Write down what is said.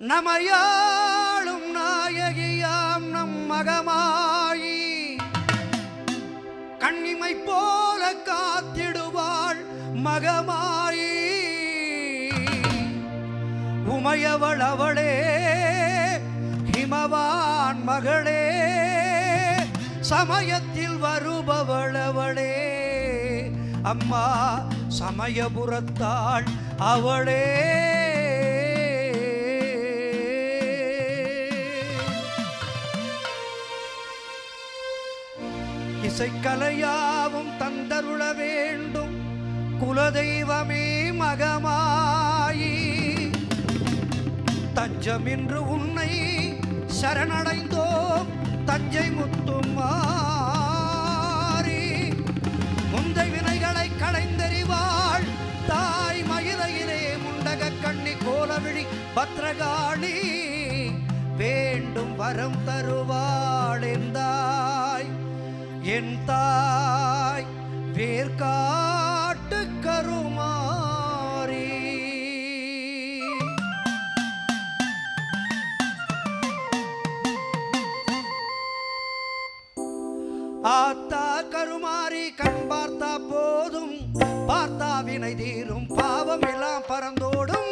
நமையாளும் நாயகியாம் நம் மகமாயி கண்ணிமை போல காத்திடுவாள் மகமாயி உமையவள் அவளே ஹிமவான் மகளே சமயத்தில் வருபவள் அவளே அம்மா சமயபுரத்தாள் அவளே இசைக்கலையாவும் தந்தருள வேண்டும் குலதெய்வமே மகமாயி தஞ்சமின்று உன்னை சரணடைந்தோம் தஞ்சை முத்துமாரி முந்தை வினைகளை களைந்தெறிவாள் தாய் மயிலையிலே முண்டக கண்ணி கோலவிழி பத்ரகாளி வேண்டும் வரம் தருவாள் எந்தாய் என் தாய் வேர்காட்டு கருமாரி ஆத்தா கருமாரி கண் பார்த்தா போதும் பார்த்தா வினை தீரும் பாவம் எல்லாம் பறந்தோடும்